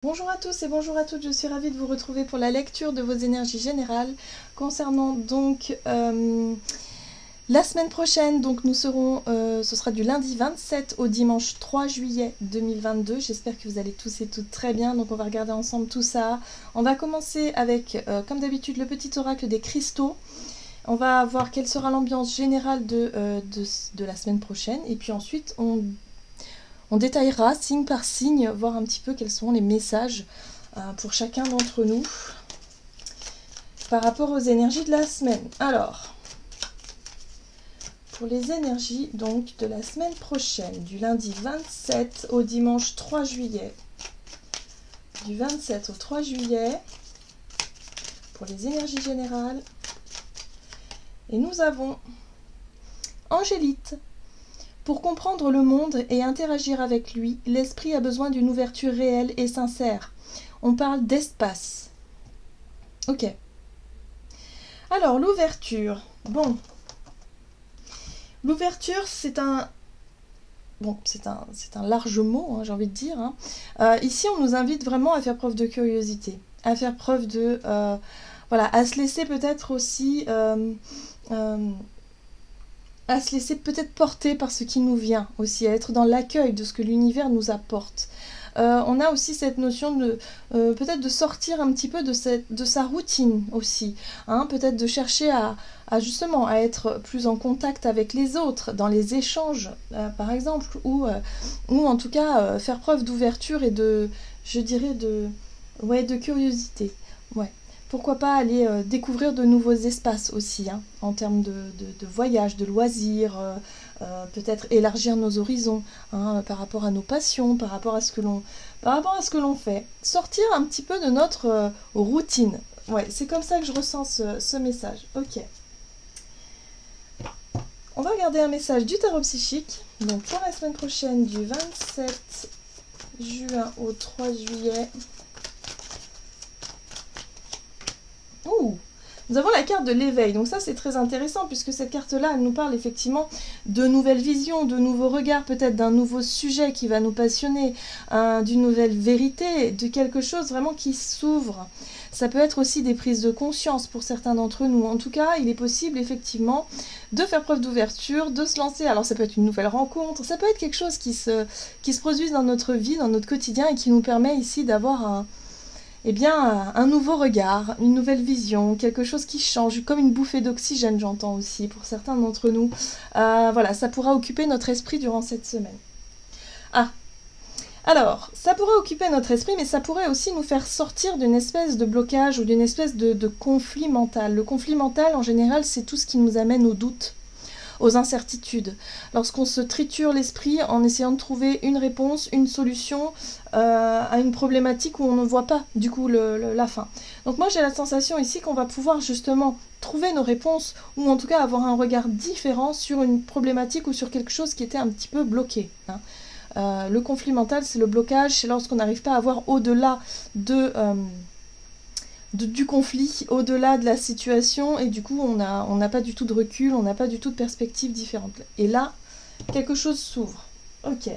Bonjour à tous et bonjour à toutes, je suis ravie de vous retrouver pour la lecture de vos énergies générales concernant donc la semaine prochaine. Donc nous serons, ce sera du lundi 27 au dimanche 3 juillet 2022. J'espère que vous allez tous et toutes très bien, donc on va regarder ensemble tout ça. On va commencer avec, comme d'habitude, le petit oracle des cristaux. On va voir quelle sera l'ambiance générale de la semaine prochaine et puis ensuite on détaillera signe par signe, voir un petit peu quels sont les messages pour chacun d'entre nous par rapport aux énergies de la semaine. Alors, pour les énergies donc de la semaine prochaine, du lundi 27 au dimanche 3 juillet, du 27 au 3 juillet, pour les énergies générales, et nous avons Angélite. Pour comprendre le monde et interagir avec lui, l'esprit a besoin d'une ouverture réelle et sincère. On parle d'espace. Ok. Alors, l'ouverture. Bon. L'ouverture, c'est un... Bon, c'est un large mot, hein, j'ai envie de dire. Hein. Ici, on nous invite vraiment à faire preuve de curiosité, à faire preuve de... voilà, à se laisser peut-être aussi... à se laisser peut-être porter par ce qui nous vient aussi, à être dans l'accueil de ce que l'univers nous apporte. On a aussi cette notion de peut-être de sortir un petit peu de sa routine aussi, hein, peut-être de chercher à justement à être plus en contact avec les autres, dans les échanges par exemple, ou en tout cas faire preuve d'ouverture et de, je dirais, de curiosité. Ouais. Pourquoi pas aller découvrir de nouveaux espaces aussi, hein, en termes de voyage, de loisirs, peut-être élargir nos horizons, hein, par rapport à nos passions, par rapport à ce que l'on fait. Sortir un petit peu de notre routine. Ouais, c'est comme ça que je ressens ce message. Ok. On va regarder un message du tarot psychique. Donc pour la semaine prochaine, du 27 juin au 3 juillet. Ouh, nous avons la carte de l'éveil, donc ça c'est très intéressant puisque cette carte-là, elle nous parle effectivement de nouvelles visions, de nouveaux regards, peut-être d'un nouveau sujet qui va nous passionner, d'une nouvelle vérité, de quelque chose vraiment qui s'ouvre. Ça peut être aussi des prises de conscience pour certains d'entre nous. En tout cas, il est possible effectivement de faire preuve d'ouverture, de se lancer. Alors ça peut être une nouvelle rencontre, ça peut être quelque chose qui se produise dans notre vie, dans notre quotidien et qui nous permet ici d'avoir un nouveau regard, une nouvelle vision, quelque chose qui change, comme une bouffée d'oxygène, j'entends aussi, pour certains d'entre nous. Voilà, ça pourra occuper notre esprit durant cette semaine. Ah, alors, ça pourrait occuper notre esprit, mais ça pourrait aussi nous faire sortir d'une espèce de blocage ou d'une espèce de conflit mental. Le conflit mental, en général, c'est tout ce qui nous amène au doute, aux incertitudes. Lorsqu'on se triture l'esprit en essayant de trouver une réponse, une solution à une problématique où on ne voit pas du coup la fin. Donc moi j'ai la sensation ici qu'on va pouvoir justement trouver nos réponses ou en tout cas avoir un regard différent sur une problématique ou sur quelque chose qui était un petit peu bloqué. Hein. Le conflit mental, c'est le blocage, c'est lorsqu'on n'arrive pas à voir au-delà du conflit, au-delà de la situation, et du coup on n'a pas du tout de recul, on n'a pas du tout de perspective différente. Et là, quelque chose s'ouvre. Ok.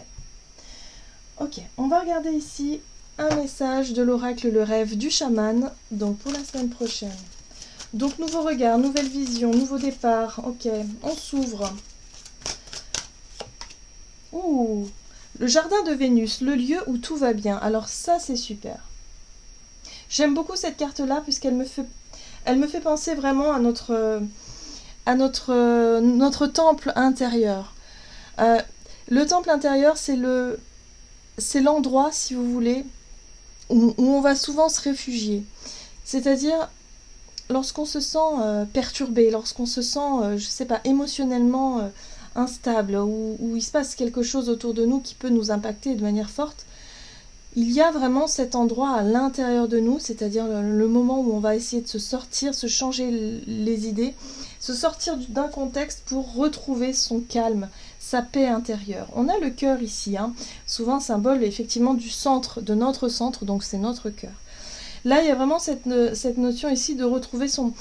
Ok, on va regarder ici un message de l'oracle Le Rêve du chaman, donc pour la semaine prochaine. Donc nouveau regard, nouvelle vision, nouveau départ, ok, on s'ouvre. Ouh, le jardin de Vénus, le lieu où tout va bien, alors ça c'est super. J'aime beaucoup cette carte-là puisqu'elle me fait penser vraiment à notre temple intérieur. Le temple intérieur, c'est l'endroit, si vous voulez, où on va souvent se réfugier. C'est-à-dire lorsqu'on se sent perturbé, lorsqu'on se sent, je sais pas, émotionnellement instable, où il se passe quelque chose autour de nous qui peut nous impacter de manière forte. Il y a vraiment cet endroit à l'intérieur de nous, c'est-à-dire le moment où on va essayer de se sortir, se changer les idées, se sortir d'un contexte pour retrouver son calme, sa paix intérieure. On a le cœur ici, hein, souvent symbole effectivement du centre, de notre centre, donc c'est notre cœur. Là, il y a vraiment cette notion ici de retrouver son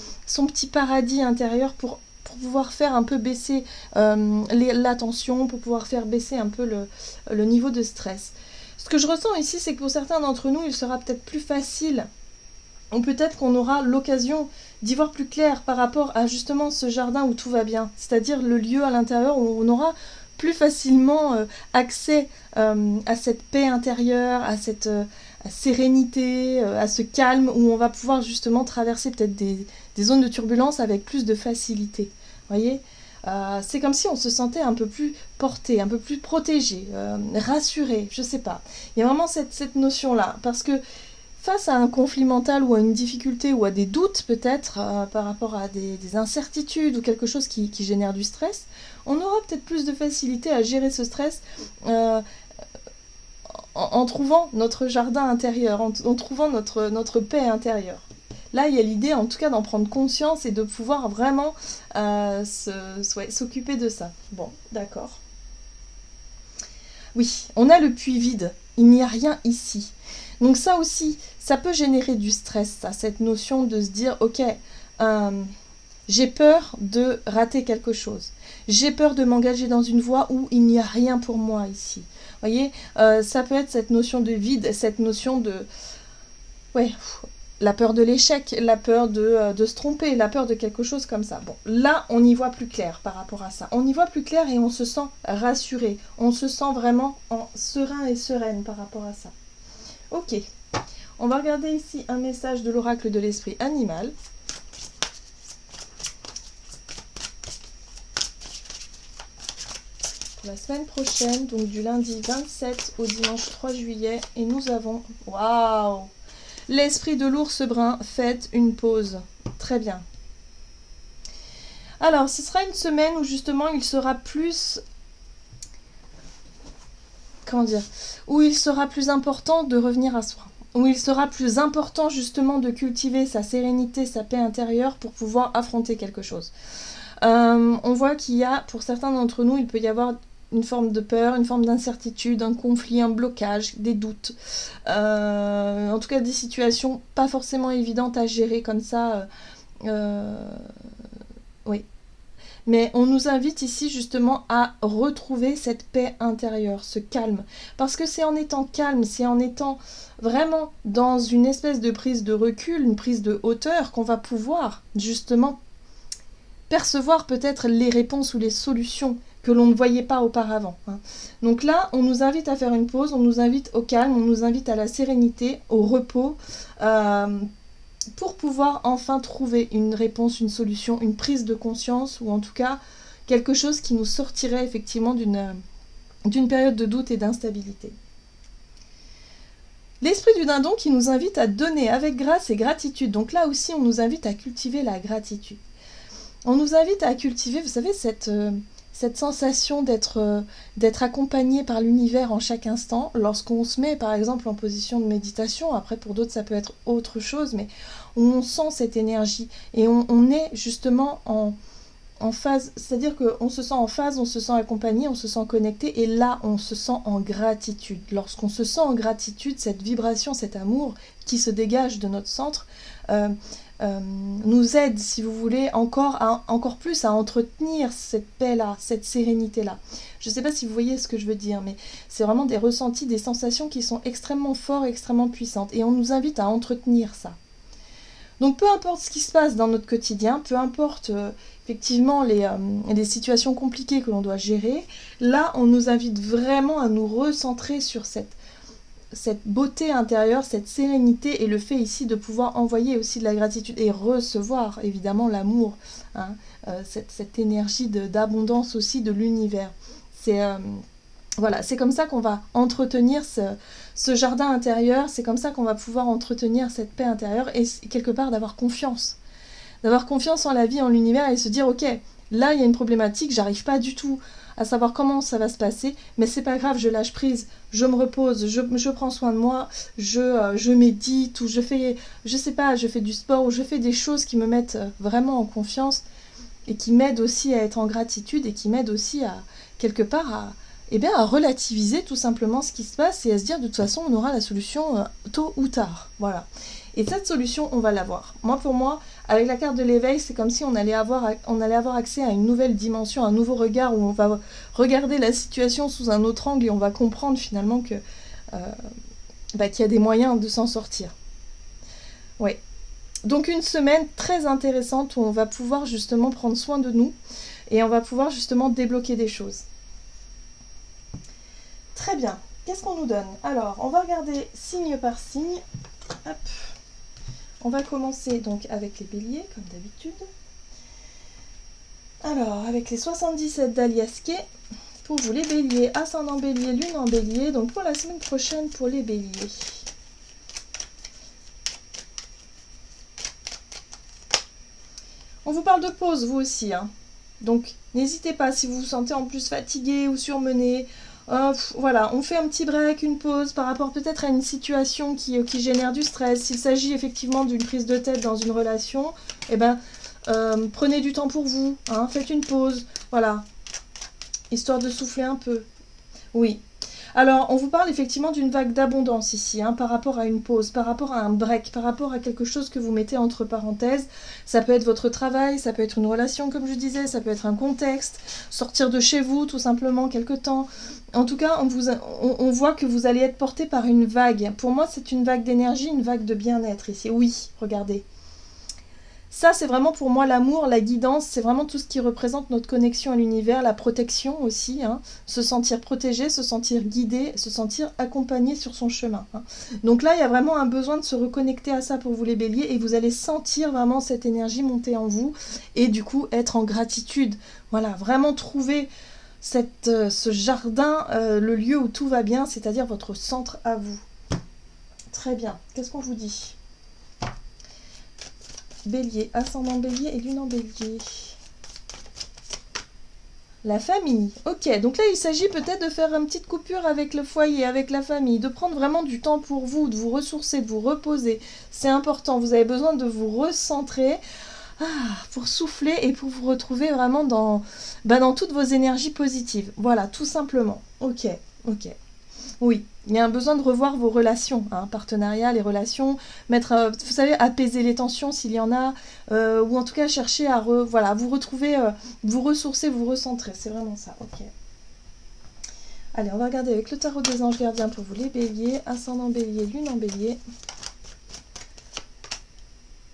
petit paradis intérieur pour pouvoir faire un peu baisser la tension, pour pouvoir faire baisser un peu le niveau de stress. Ce que je ressens ici, c'est que pour certains d'entre nous, il sera peut-être plus facile, ou peut-être qu'on aura l'occasion d'y voir plus clair par rapport à justement ce jardin où tout va bien, c'est-à-dire le lieu à l'intérieur où on aura plus facilement accès à cette paix intérieure, à cette sérénité, à ce calme, où on va pouvoir justement traverser peut-être des zones de turbulence avec plus de facilité. Vous voyez, c'est comme si on se sentait un peu plus porté, un peu plus protégé, rassuré, je sais pas. Il y a vraiment cette notion-là, parce que face à un conflit mental ou à une difficulté ou à des doutes peut-être par rapport à des incertitudes ou quelque chose qui génère du stress, on aura peut-être plus de facilité à gérer ce stress en trouvant notre jardin intérieur, en trouvant notre paix intérieure. Là, il y a l'idée, en tout cas, d'en prendre conscience et de pouvoir vraiment s'occuper de ça. Bon, d'accord. Oui, on a le puits vide. Il n'y a rien ici. Donc ça aussi, ça peut générer du stress, ça, cette notion de se dire, ok, j'ai peur de rater quelque chose. J'ai peur de m'engager dans une voie où il n'y a rien pour moi ici. Vous voyez, ça peut être cette notion de vide, cette notion de... Ouais, la peur de l'échec, la peur de se tromper, la peur de quelque chose comme ça. Bon, là, on y voit plus clair par rapport à ça. On y voit plus clair et on se sent rassuré. On se sent vraiment serein et sereine par rapport à ça. Ok, on va regarder ici un message de l'oracle de l'esprit animal. Pour la semaine prochaine, donc du lundi 27 au dimanche 3 juillet. Et nous avons... Waouh! L'esprit de l'ours brun, faites une pause. Très bien. Alors, ce sera une semaine où justement il sera plus... Comment dire? Où il sera plus important de revenir à soi. Où il sera plus important justement de cultiver sa sérénité, sa paix intérieure pour pouvoir affronter quelque chose. On voit qu'il y a, pour certains d'entre nous, il peut y avoir une forme de peur, une forme d'incertitude, un conflit, un blocage, des doutes. En tout cas, des situations pas forcément évidentes à gérer comme ça. Oui. Mais on nous invite ici justement à retrouver cette paix intérieure, ce calme. Parce que c'est en étant calme, c'est en étant vraiment dans une espèce de prise de recul, une prise de hauteur qu'on va pouvoir justement percevoir peut-être les réponses ou les solutions que l'on ne voyait pas auparavant. Donc là, on nous invite à faire une pause, on nous invite au calme, on nous invite à la sérénité, au repos, pour pouvoir enfin trouver une réponse, une solution, une prise de conscience, ou en tout cas quelque chose qui nous sortirait effectivement d'une période de doute et d'instabilité. L'esprit du dindon qui nous invite à donner avec grâce et gratitude. Donc là aussi, on nous invite à cultiver la gratitude. On nous invite à cultiver, vous savez, cette sensation d'être accompagné par l'univers en chaque instant, lorsqu'on se met par exemple en position de méditation. Après pour d'autres ça peut être autre chose, mais où on sent cette énergie et on est justement en phase, c'est-à-dire qu'on se sent en phase, on se sent accompagné, on se sent connecté, et là on se sent en gratitude. Lorsqu'on se sent en gratitude, cette vibration, cet amour qui se dégage de notre centre nous aide, si vous voulez, encore plus à entretenir cette paix-là, cette sérénité-là. Je ne sais pas si vous voyez ce que je veux dire, mais c'est vraiment des ressentis, des sensations qui sont extrêmement fortes, extrêmement puissantes, et on nous invite à entretenir ça. Donc peu importe ce qui se passe dans notre quotidien, peu importe effectivement les situations compliquées que l'on doit gérer, là on nous invite vraiment à nous recentrer sur cette beauté intérieure, cette sérénité, et le fait ici de pouvoir envoyer aussi de la gratitude et recevoir évidemment l'amour, cette énergie d'abondance aussi de l'univers. Voilà, c'est comme ça qu'on va entretenir ce jardin intérieur, c'est comme ça qu'on va pouvoir entretenir cette paix intérieure et quelque part d'avoir confiance en la vie, en l'univers, et se dire ok, là il y a une problématique, j'arrive pas du tout à savoir comment ça va se passer, mais c'est pas grave, je lâche prise, je me repose, je prends soin de moi, je médite, ou je fais du sport, ou je fais des choses qui me mettent vraiment en confiance et qui m'aident aussi à être en gratitude, et qui m'aident aussi à quelque part à relativiser tout simplement ce qui se passe, et à se dire de toute façon on aura la solution tôt ou tard. Voilà. Et cette solution, on va l'avoir. Pour moi, avec la carte de l'éveil, c'est comme si on allait avoir accès à une nouvelle dimension, un nouveau regard, où on va regarder la situation sous un autre angle, et on va comprendre finalement que qu'il y a des moyens de s'en sortir. Oui. Donc une semaine très intéressante où on va pouvoir justement prendre soin de nous et on va pouvoir justement débloquer des choses. Très bien. Qu'est-ce qu'on nous donne? Alors, on va regarder signe par signe. Hop. On va commencer donc avec les béliers, comme d'habitude. Alors, avec les 77 d'Aliasqué, pour vous les béliers, ascendant bélier, lune en bélier, donc pour la semaine prochaine pour les béliers. On vous parle de pause, vous aussi, hein. Donc, n'hésitez pas, si vous vous sentez en plus fatigué ou surmené, voilà, on fait un petit break, une pause par rapport peut-être à une situation qui génère du stress. S'il s'agit effectivement d'une prise de tête dans une relation, eh ben, prenez du temps pour vous, hein, faites une pause, voilà, histoire de souffler un peu. Oui. Alors, on vous parle effectivement d'une vague d'abondance ici, hein, par rapport à une pause, par rapport à un break, par rapport à quelque chose que vous mettez entre parenthèses. Ça peut être votre travail, ça peut être une relation, comme je disais, ça peut être un contexte, sortir de chez vous, tout simplement, quelque temps. En tout cas, on voit que vous allez être porté par une vague. Pour moi, c'est une vague d'énergie, une vague de bien-être ici. Oui, regardez. Ça, c'est vraiment pour moi l'amour, la guidance, c'est vraiment tout ce qui représente notre connexion à l'univers, la protection aussi, hein, se sentir protégé, se sentir guidé, se sentir accompagné sur son chemin. Hein. Donc là, il y a vraiment un besoin de se reconnecter à ça pour vous les béliers et vous allez sentir vraiment cette énergie monter en vous et du coup être en gratitude. Voilà, vraiment trouver ce jardin, le lieu où tout va bien, c'est-à-dire votre centre à vous. Très bien, qu'est-ce qu'on vous dit ? Bélier, ascendant bélier et lune en bélier. La famille. Ok, donc là il s'agit peut-être de faire une petite coupure avec le foyer, avec la famille, de prendre vraiment du temps pour vous, de vous ressourcer, de vous reposer. C'est important, vous avez besoin de vous recentrer pour souffler et pour vous retrouver vraiment dans toutes vos énergies positives. Voilà, tout simplement. Ok. Oui, il y a un besoin de revoir vos relations, hein, partenariat, les relations, mettre, vous savez, apaiser les tensions s'il y en a, ou en tout cas chercher à vous retrouver, vous ressourcer, vous recentrer, c'est vraiment ça, ok. Allez, on va regarder avec le tarot des anges gardiens pour vous les béliers, ascendant bélier, lune en bélier.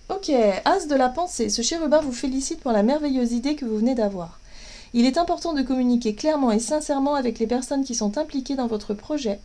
Ok, as de la pensée, ce chérubin vous félicite pour la merveilleuse idée que vous venez d'avoir. Il est important de communiquer clairement et sincèrement avec les personnes qui sont impliquées dans votre projet.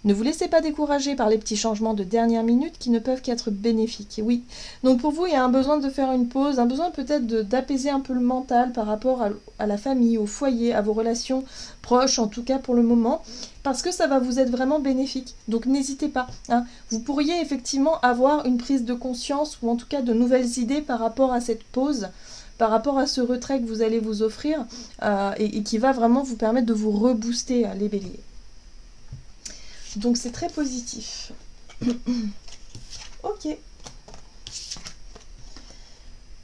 Ne vous laissez pas décourager par les petits changements de dernière minute qui ne peuvent qu'être bénéfiques. Oui, donc pour vous, il y a un besoin de faire une pause, un besoin peut-être d'apaiser un peu le mental par rapport à la famille, au foyer, à vos relations proches, en tout cas pour le moment, parce que ça va vous être vraiment bénéfique. Donc n'hésitez pas. Hein. Vous pourriez effectivement avoir une prise de conscience ou en tout cas de nouvelles idées par rapport à cette pause, par rapport à ce retrait que vous allez vous offrir et qui va vraiment vous permettre de vous rebooster, les béliers. Donc c'est très positif. Ok.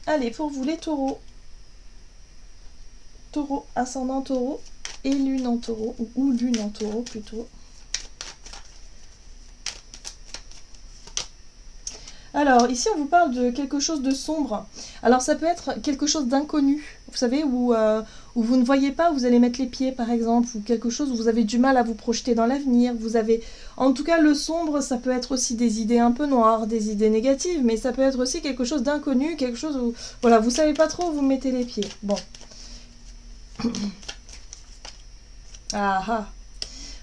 Allez, pour vous les taureaux. Taureau, ascendant taureau et lune en taureau, ou lune en taureau plutôt. Alors, ici, on vous parle de quelque chose de sombre. Alors, ça peut être quelque chose d'inconnu, vous savez, où vous ne voyez pas où vous allez mettre les pieds, par exemple, ou quelque chose où vous avez du mal à vous projeter dans l'avenir. Vous avez, en tout cas, le sombre, ça peut être aussi des idées un peu noires, des idées négatives, mais ça peut être aussi quelque chose d'inconnu, quelque chose où, voilà, vous savez pas trop où vous mettez les pieds. Bon.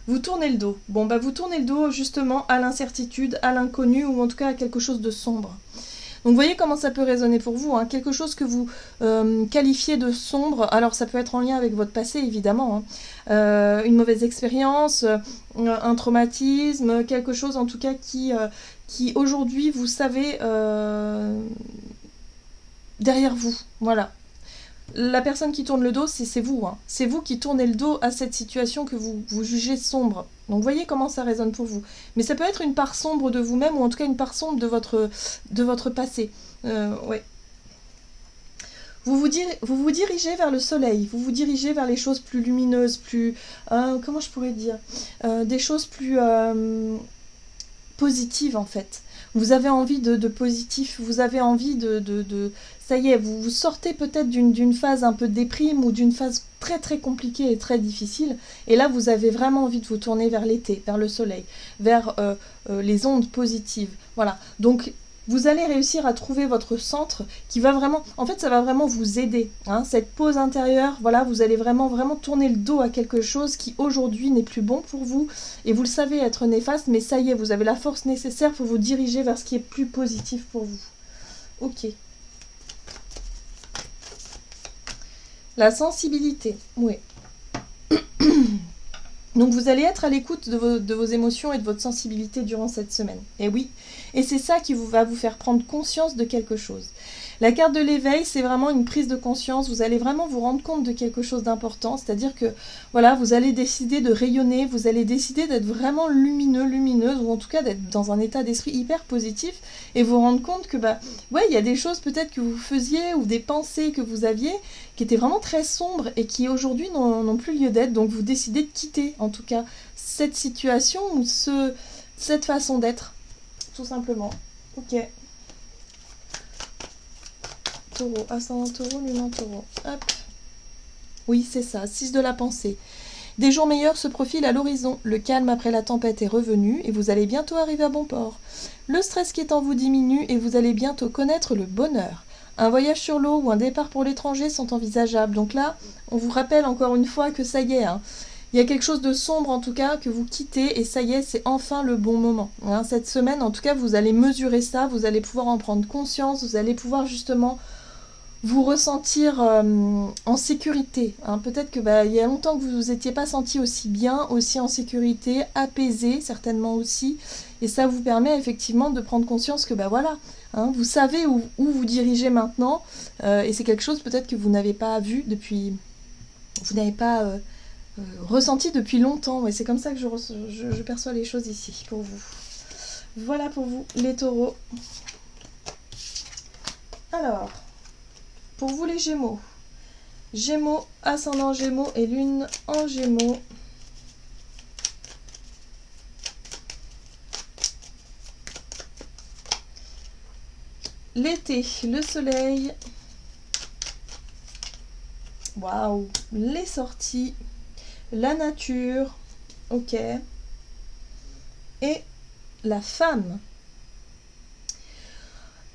Vous tournez le dos. Bon, vous tournez le dos justement à l'incertitude, à l'inconnu ou en tout cas à quelque chose de sombre. Donc vous voyez comment ça peut résonner pour vous, hein. Quelque chose que vous qualifiez de sombre, alors ça peut être en lien avec votre passé évidemment, hein. Une mauvaise expérience, un traumatisme, quelque chose en tout cas qui aujourd'hui vous savez derrière vous, voilà. La personne qui tourne le dos, c'est vous. Hein. C'est vous qui tournez le dos à cette situation que vous jugez sombre. Donc voyez comment ça résonne pour vous. Mais ça peut être une part sombre de vous-même ou en tout cas une part sombre de votre passé. Ouais. Vous vous dirigez vers le soleil, vous vous dirigez vers les choses plus lumineuses, plus... comment je pourrais dire des choses plus positives en fait. Vous avez envie de positif, vous avez envie de ça y est, vous sortez peut-être d'une phase un peu déprime ou d'une phase très très compliqué et très difficile. Et là, vous avez vraiment envie de vous tourner vers l'été, vers le soleil, vers les ondes positives. Voilà. Donc, vous allez réussir à trouver votre centre qui va vraiment... En fait, ça va vraiment vous aider. Hein, cette pause intérieure, voilà, vous allez vraiment tourner le dos à quelque chose qui aujourd'hui n'est plus bon pour vous. Et vous le savez être néfaste, mais ça y est, vous avez la force nécessaire pour vous diriger vers ce qui est plus positif pour vous. Ok. La sensibilité, oui. Donc vous allez être à l'écoute de vos émotions et de votre sensibilité durant cette semaine. Et oui, et c'est ça qui va vous faire prendre conscience de quelque chose. La carte de l'éveil, c'est vraiment une prise de conscience. Vous allez vraiment vous rendre compte de quelque chose d'important. C'est-à-dire que, voilà, vous allez décider de rayonner, vous allez décider d'être vraiment lumineux, lumineuse, ou en tout cas d'être dans un état d'esprit hyper positif, et vous rendre compte que, ouais, il y a des choses peut-être que vous faisiez, ou des pensées que vous aviez, qui étaient vraiment très sombres, et qui aujourd'hui n'ont plus lieu d'être. Donc vous décidez de quitter, en tout cas, cette situation, ou cette façon d'être, tout simplement. Ok. Taureau, ascendant taureau, lune en taureau. Hop. Oui, c'est ça, 6 de la pensée. Des jours meilleurs se profilent à l'horizon. Le calme après la tempête est revenu et vous allez bientôt arriver à bon port. Le stress qui est en vous diminue et vous allez bientôt connaître le bonheur. Un voyage sur l'eau ou un départ pour l'étranger sont envisageables. Donc là, on vous rappelle encore une fois que ça y est, hein. Il y a quelque chose de sombre en tout cas que vous quittez et ça y est, c'est enfin le bon moment. Hein. Cette semaine, en tout cas, vous allez mesurer ça, vous allez pouvoir en prendre conscience, vous allez pouvoir justement vous ressentir en sécurité. Hein. Peut-être que il y a longtemps que vous ne vous étiez pas senti aussi bien, aussi en sécurité, apaisé certainement aussi. Et ça vous permet effectivement de prendre conscience que voilà, hein, vous savez où vous dirigez maintenant. Et c'est quelque chose peut-être que vous n'avez pas vu depuis... Vous n'avez pas ressenti depuis longtemps. Et c'est comme ça que je perçois les choses ici pour vous. Voilà pour vous les taureaux. Alors... Pour vous les Gémeaux, Gémeaux, ascendant Gémeaux et lune en Gémeaux. L'été, le soleil. Waouh, les sorties, la nature, ok. Et la femme.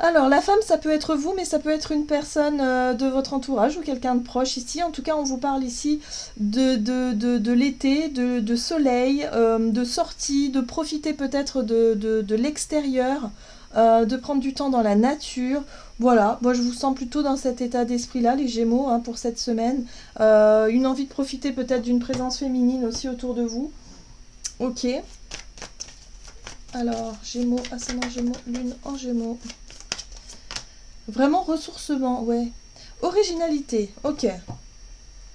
Alors, la femme, ça peut être vous, mais ça peut être une personne de votre entourage ou quelqu'un de proche ici. En tout cas, on vous parle ici de l'été, de soleil, de sortie, de profiter peut-être de l'extérieur, de prendre du temps dans la nature. Voilà, moi je vous sens plutôt dans cet état d'esprit-là, les Gémeaux, hein, pour cette semaine. Une envie de profiter peut-être d'une présence féminine aussi autour de vous. Ok. Alors, Gémeaux, ascendant Gémeaux, lune en Gémeaux. Vraiment ressourcement, ouais. Originalité, ok.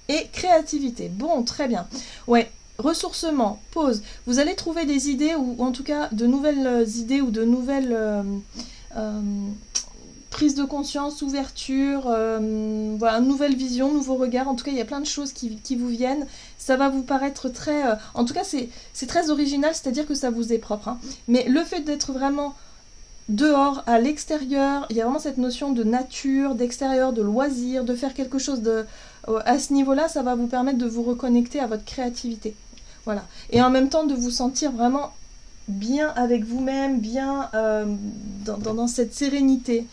Et créativité, bon, très bien. Ouais, ressourcement, pause. Vous allez trouver des idées, ou en tout cas de nouvelles idées, ou de nouvelles prises de conscience, ouverture, voilà, nouvelle vision, nouveau regard. En tout cas, il y a plein de choses qui vous viennent. Ça va vous paraître très... en tout cas, c'est très original, c'est-à-dire que ça vous est propre. Hein. Mais le fait d'être vraiment... dehors, à l'extérieur, il y a vraiment cette notion de nature, d'extérieur, de loisir, de faire quelque chose à ce niveau-là, ça va vous permettre de vous reconnecter à votre créativité. Voilà. Et en même temps, de vous sentir vraiment bien avec vous-même, bien dans cette sérénité.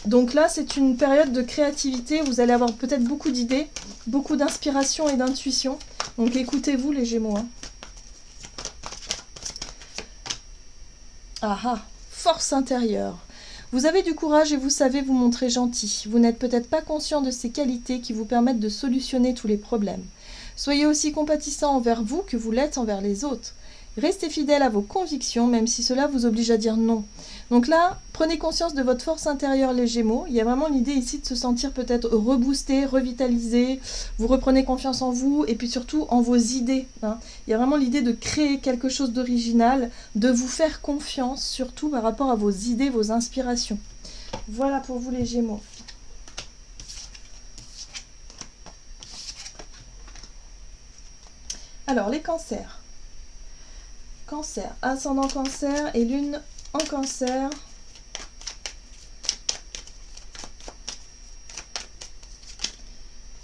Donc là, c'est une période de créativité, vous allez avoir peut-être beaucoup d'idées, beaucoup d'inspiration et d'intuition. Donc écoutez-vous les Gémeaux. Hein. Ah ah, force intérieure. Vous avez du courage et vous savez vous montrer gentil. Vous n'êtes peut-être pas conscient de ces qualités qui vous permettent de solutionner tous les problèmes. Soyez aussi compatissant envers vous que vous l'êtes envers les autres. Restez fidèle à vos convictions, même si cela vous oblige à dire non. Donc là, prenez conscience de votre force intérieure, les Gémeaux. Il y a vraiment l'idée ici de se sentir peut-être reboosté, revitalisé. Vous reprenez confiance en vous et puis surtout en vos idées. Hein. Il y a vraiment l'idée de créer quelque chose d'original, de vous faire confiance, surtout par rapport à vos idées, vos inspirations. Voilà pour vous, les Gémeaux. Alors, les cancers. Cancer, ascendant Cancer et lune en Cancer.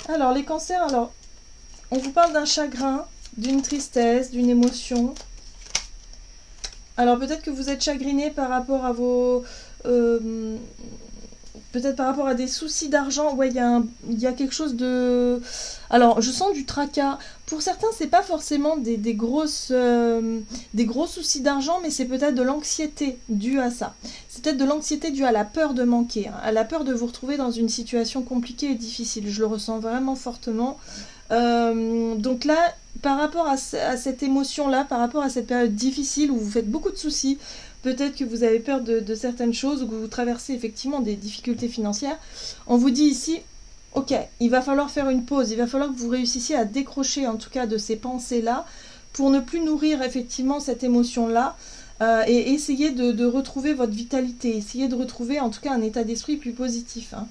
Alors, les cancers, alors, On vous parle d'un chagrin, d'une tristesse, d'une émotion. Alors peut-être que vous êtes chagriné par rapport à vos... peut-être par rapport à des soucis d'argent. Ouais, il y a quelque chose de... Alors, je sens du tracas. Pour certains, c'est pas forcément des gros soucis d'argent, mais c'est peut-être de l'anxiété due à ça. C'est peut-être de l'anxiété due à la peur de manquer, hein, à la peur de vous retrouver dans une situation compliquée et difficile. Je le ressens vraiment fortement. Donc là, par rapport à cette émotion-là, par rapport à cette période difficile où vous faites beaucoup de soucis, peut-être que vous avez peur de certaines choses ou que vous traversez effectivement des difficultés financières, on vous dit ici, ok, il va falloir faire une pause, il va falloir que vous réussissiez à décrocher en tout cas de ces pensées-là pour ne plus nourrir effectivement cette émotion-là et essayer de retrouver votre vitalité, essayer de retrouver en tout cas un état d'esprit plus positif, hein.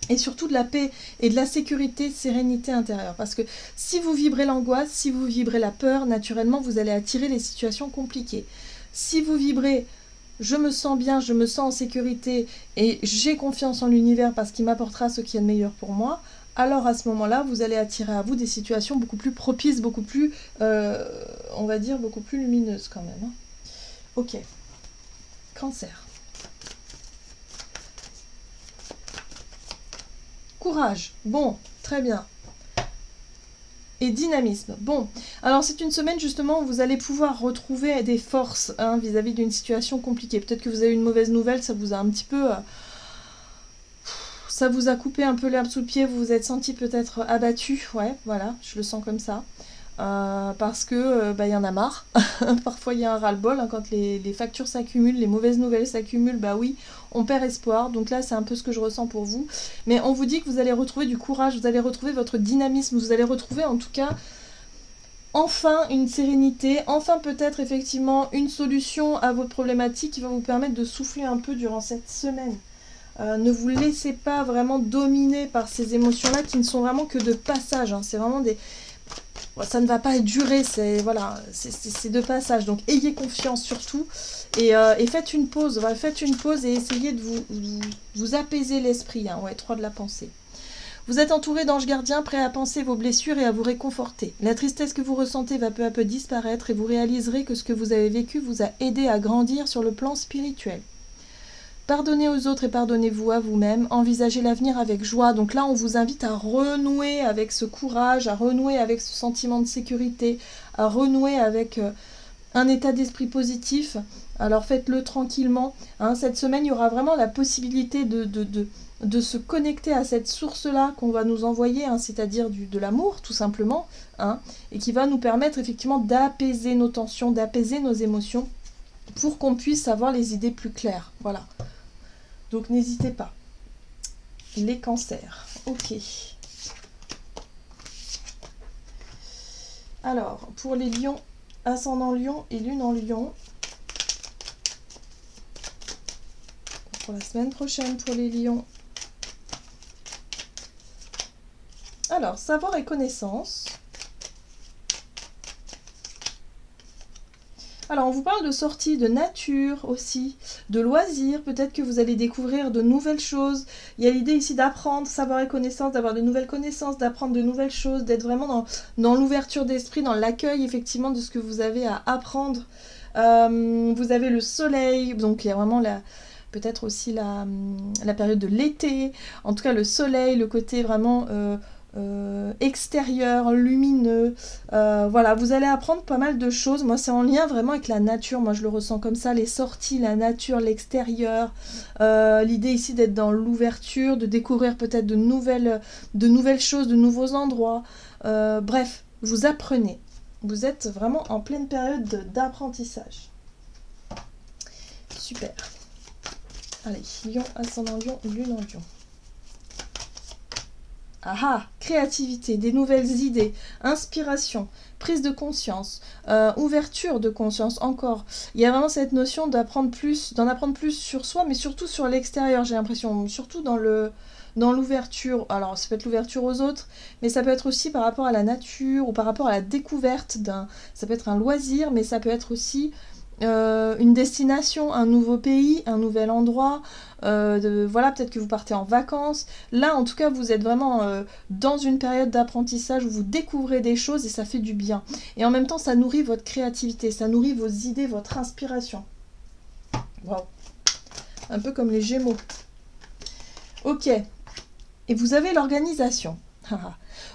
Et surtout de la paix et de la sécurité, sérénité intérieure. Parce que si vous vibrez l'angoisse, si vous vibrez la peur, naturellement, vous allez attirer les situations compliquées. Si vous vibrez « je me sens bien, je me sens en sécurité et j'ai confiance en l'univers parce qu'il m'apportera ce qui est de meilleur pour moi », alors à ce moment-là, vous allez attirer à vous des situations beaucoup plus propices, beaucoup plus, on va dire, beaucoup plus lumineuses quand même, hein. Ok. Cancer. Courage, bon, très bien. Et dynamisme, bon. Alors c'est une semaine justement où vous allez pouvoir retrouver des forces vis-à-vis d'une situation compliquée. Peut-être que vous avez une mauvaise nouvelle, ça vous a un petit peu... ça vous a coupé un peu l'herbe sous le pied, vous vous êtes senti peut-être abattu, ouais, voilà, je le sens comme ça. Parce que y en a marre. Parfois il y a un ras-le-bol, hein, quand les factures s'accumulent, les mauvaises nouvelles s'accumulent, bah oui, on perd espoir. Donc là c'est un peu ce que je ressens pour vous. Mais on vous dit que vous allez retrouver du courage, vous allez retrouver votre dynamisme, vous allez retrouver en tout cas enfin une sérénité, enfin peut-être effectivement une solution à votre problématique qui va vous permettre de souffler un peu durant cette semaine. Ne vous laissez pas vraiment dominer par ces émotions-là qui ne sont vraiment que de passage, hein. C'est vraiment des... ça ne va pas durer, c'est voilà, c'est de passage. Donc ayez confiance surtout et faites une pause. Voilà, faites une pause et essayez de vous apaiser l'esprit. Hein, ouais, 3 de la pensée. Vous êtes entouré d'anges gardiens prêts à penser vos blessures et à vous réconforter. La tristesse que vous ressentez va peu à peu disparaître et vous réaliserez que ce que vous avez vécu vous a aidé à grandir sur le plan spirituel. Pardonnez aux autres et pardonnez-vous à vous-même. Envisagez l'avenir avec joie. Donc là, on vous invite à renouer avec ce courage, à renouer avec ce sentiment de sécurité, à renouer avec un état d'esprit positif. Alors faites-le tranquillement. Hein. Cette semaine, il y aura vraiment la possibilité de se connecter à cette source-là qu'on va nous envoyer, hein, c'est-à-dire de l'amour, tout simplement, hein, et qui va nous permettre effectivement d'apaiser nos tensions, d'apaiser nos émotions, pour qu'on puisse avoir les idées plus claires. Voilà. Donc n'hésitez pas. Les cancers. Ok. Alors, pour les lions, ascendant lion et lune en lion. Pour la semaine prochaine, pour les lions. Alors, savoir et connaissance. Alors, on vous parle de sorties, de nature aussi, de loisirs. Peut-être que vous allez découvrir de nouvelles choses. Il y a l'idée ici d'apprendre, savoir et connaissance, d'avoir de nouvelles connaissances, d'apprendre de nouvelles choses, d'être vraiment dans l'ouverture d'esprit, dans l'accueil effectivement de ce que vous avez à apprendre. Vous avez le soleil, donc il y a vraiment peut-être aussi la période de l'été. En tout cas, le soleil, le côté vraiment... extérieur, lumineux, voilà, vous allez apprendre pas mal de choses. Moi c'est en lien vraiment avec la nature, moi je le ressens comme ça, les sorties, la nature, l'extérieur, l'idée ici d'être dans l'ouverture, de découvrir peut-être de nouvelles choses, de nouveaux endroits, bref, vous apprenez, vous êtes vraiment en pleine période d'apprentissage. Super. Allez, lion, ascendant lion, lune en lion. Ah, créativité, des nouvelles idées, inspiration, prise de conscience, ouverture de conscience encore. Il y a vraiment cette notion d'en apprendre plus sur soi, mais surtout sur l'extérieur, j'ai l'impression, surtout dans l'ouverture. Alors, ça peut être l'ouverture aux autres, mais ça peut être aussi par rapport à la nature ou par rapport à la découverte ça peut être un loisir, mais ça peut être aussi une destination, un nouveau pays, un nouvel endroit, voilà, peut-être que vous partez en vacances. Là, en tout cas, vous êtes vraiment dans une période d'apprentissage où vous découvrez des choses et ça fait du bien. Et en même temps, ça nourrit votre créativité, ça nourrit vos idées, votre inspiration. Waouh. Un peu comme les Gémeaux. Ok. Et vous avez l'organisation.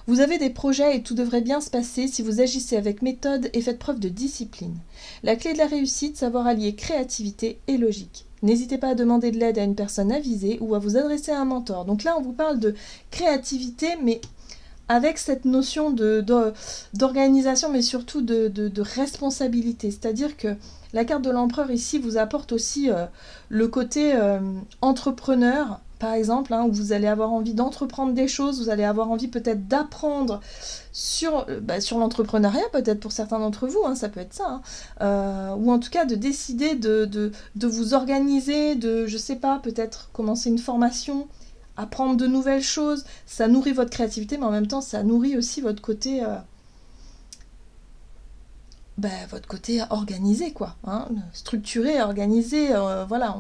Vous avez des projets et tout devrait bien se passer si vous agissez avec méthode et faites preuve de discipline. La clé de la réussite, savoir allier créativité et logique. N'hésitez pas à demander de l'aide à une personne avisée ou à vous adresser à un mentor. Donc là, on vous parle de créativité, mais avec cette notion d'organisation, mais surtout de responsabilité. C'est-à-dire que la carte de l'empereur ici vous apporte aussi le côté entrepreneur, par exemple, où vous allez avoir envie d'entreprendre des choses, vous allez avoir envie peut-être d'apprendre sur l'entrepreneuriat, peut-être pour certains d'entre vous, ça peut être ça, ou en tout cas de décider de vous organiser, je sais pas, peut-être commencer une formation, apprendre de nouvelles choses. Ça nourrit votre créativité, mais en même temps, ça nourrit aussi votre côté organisé, quoi, structuré, organisé, voilà,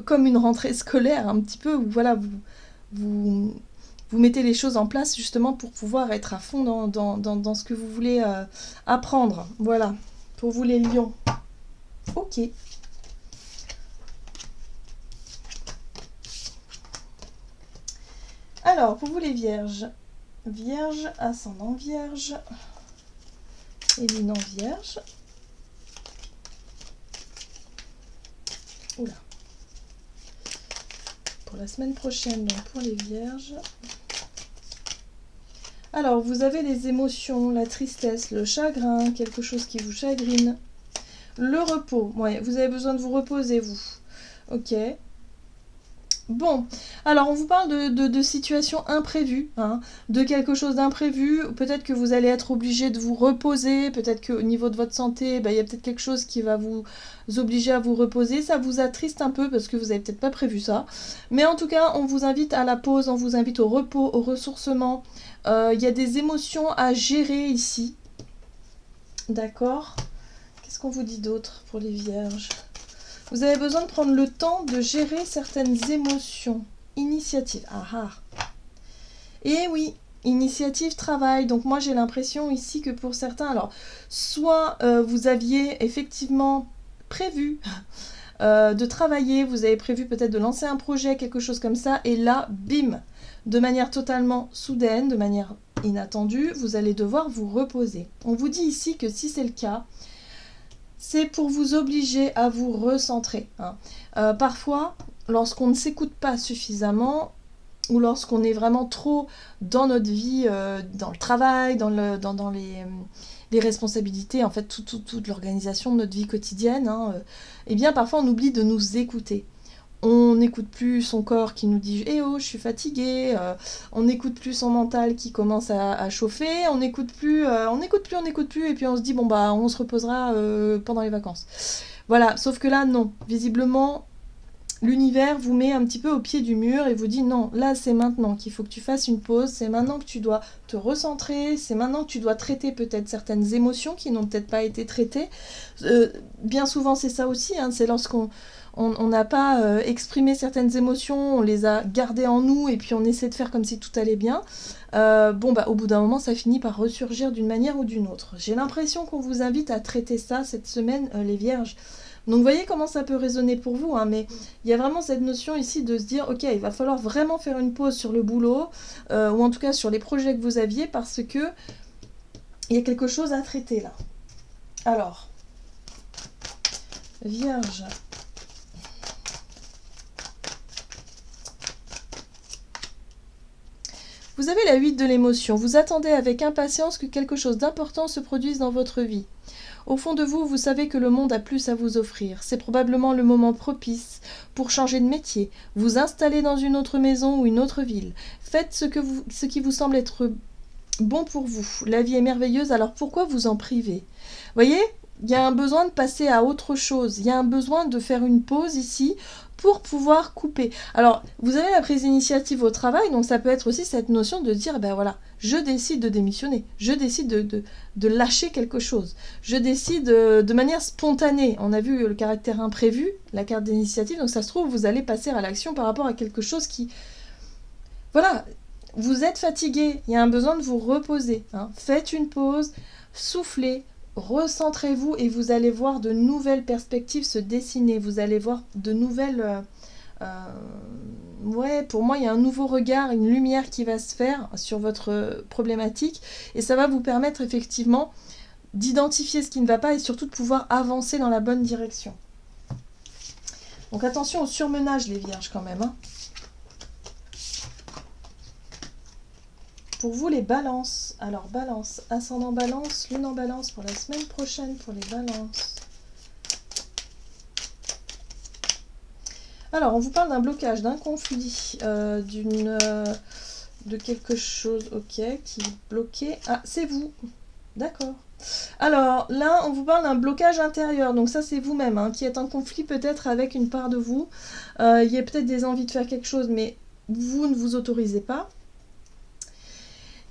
comme une rentrée scolaire un petit peu, où voilà, vous mettez les choses en place justement pour pouvoir être à fond dans ce que vous voulez apprendre. Voilà, pour vous les lions. Ok. Alors, pour vous les vierges, vierge, ascendant vierge, éminent vierge. Oula. Pour la semaine prochaine, donc pour les vierges. Alors, vous avez les émotions, la tristesse, le chagrin, quelque chose qui vous chagrine. Le repos, ouais, vous avez besoin de vous reposer, vous. Ok. Bon, alors on vous parle de situations imprévues, de quelque chose d'imprévu. Peut-être que vous allez être obligé de vous reposer, peut-être qu'au niveau de votre santé, il y a peut-être quelque chose qui va vous obliger à vous reposer. Ça vous attriste un peu parce que vous n'avez peut-être pas prévu ça. Mais en tout cas, on vous invite à la pause, on vous invite au repos, au ressourcement. Il y a des émotions à gérer ici. D'accord ? Qu'est-ce qu'on vous dit d'autre pour les vierges ? Vous avez besoin de prendre le temps de gérer certaines émotions. Initiative. Et oui, initiative, travail. Donc moi j'ai l'impression ici que pour certains, alors soit vous aviez effectivement prévu de travailler, vous avez prévu peut-être de lancer un projet, quelque chose comme ça, et là, bim, de manière totalement soudaine, de manière inattendue, vous allez devoir vous reposer. On vous dit ici que si c'est le cas, c'est pour vous obliger à vous recentrer. Parfois, lorsqu'on ne s'écoute pas suffisamment, ou lorsqu'on est vraiment trop dans notre vie, dans le travail, dans les responsabilités, en fait, toute l'organisation de notre vie quotidienne, eh bien, parfois, on oublie de nous écouter. On n'écoute plus son corps qui nous dit « Eh oh, je suis fatiguée », on n'écoute plus son mental qui commence à chauffer, on n'écoute plus, et puis on se dit « Bon, on se reposera pendant les vacances ». Voilà, sauf que là, non. Visiblement, l'univers vous met un petit peu au pied du mur et vous dit « Non, là, c'est maintenant qu'il faut que tu fasses une pause, c'est maintenant que tu dois te recentrer, c'est maintenant que tu dois traiter peut-être certaines émotions qui n'ont peut-être pas été traitées. » Bien souvent, c'est ça aussi, c'est lorsqu'on n'a pas exprimé certaines émotions, on les a gardées en nous et puis on essaie de faire comme si tout allait bien. Au bout d'un moment, ça finit par ressurgir d'une manière ou d'une autre. J'ai l'impression qu'on vous invite à traiter ça cette semaine, les vierges. Donc vous voyez comment ça peut résonner pour vous, mais il y a vraiment cette notion ici de se dire, ok, il va falloir vraiment faire une pause sur le boulot, ou en tout cas sur les projets que vous aviez, parce que il y a quelque chose à traiter là. Alors, Vierge. Vous avez la 8 de l'émotion. Vous attendez avec impatience que quelque chose d'important se produise dans votre vie. Au fond de vous, vous savez que le monde a plus à vous offrir. C'est probablement le moment propice pour changer de métier, vous installer dans une autre maison ou une autre ville. Faites ce qui vous semble être bon pour vous. La vie est merveilleuse, alors pourquoi vous en priver ? Voyez ? Il y a un besoin de passer à autre chose. Il y a un besoin de faire une pause ici pour pouvoir couper. Alors, vous avez la prise d'initiative au travail, donc ça peut être aussi cette notion de dire, ben voilà, je décide de démissionner, je décide de lâcher quelque chose, je décide de manière spontanée. On a vu le caractère imprévu, la carte d'initiative, donc ça se trouve, vous allez passer à l'action par rapport à quelque chose qui... Voilà, vous êtes fatigué, il y a un besoin de vous reposer. Hein. Faites une pause, soufflez, recentrez-vous et vous allez voir de nouvelles perspectives se dessiner. Vous allez voir de nouvelles... ouais, pour moi, il y a un nouveau regard, une lumière qui va se faire sur votre problématique. Et ça va vous permettre effectivement d'identifier ce qui ne va pas et surtout de pouvoir avancer dans la bonne direction. Donc attention au surmenage, les vierges, quand même. Hein. Pour vous, les balances. Alors, balance, ascendant balance, lune en balance pour la semaine prochaine pour les balances. Alors, on vous parle d'un blocage, d'un conflit, de quelque chose, ok, qui est bloqué. Ah, c'est vous. D'accord. Alors, là, on vous parle d'un blocage intérieur. Donc ça, c'est vous-même, hein, qui est en conflit peut-être avec une part de vous. Il y a peut-être des envies de faire quelque chose, mais vous ne vous autorisez pas.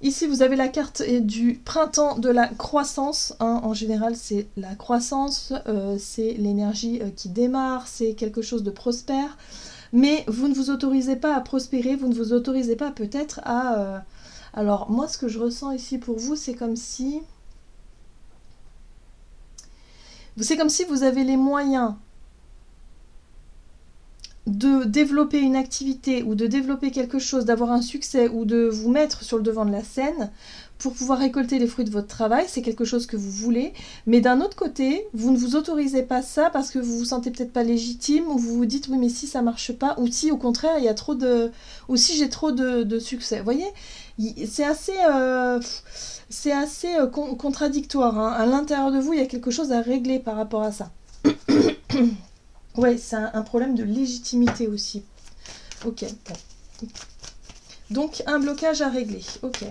Ici, vous avez la carte du printemps de la croissance. Hein. En général, c'est la croissance, c'est l'énergie qui démarre, c'est quelque chose de prospère. Mais vous ne vous autorisez pas à prospérer, vous ne vous autorisez pas peut-être à... Alors, moi, ce que je ressens ici pour vous, c'est comme si... C'est comme si vous avez les moyens de développer une activité ou de développer quelque chose, d'avoir un succès ou de vous mettre sur le devant de la scène pour pouvoir récolter les fruits de votre travail, c'est quelque chose que vous voulez, mais d'un autre côté, vous ne vous autorisez pas ça parce que vous vous sentez peut-être pas légitime ou vous vous dites oui mais si ça marche pas ou si au contraire il y a trop de... ou si j'ai trop de succès, vous voyez, c'est assez contradictoire, hein. À l'intérieur de vous il y a quelque chose à régler par rapport à ça. Ouais, c'est un problème de légitimité aussi. Ok, bon. Donc, un blocage à régler. Ok.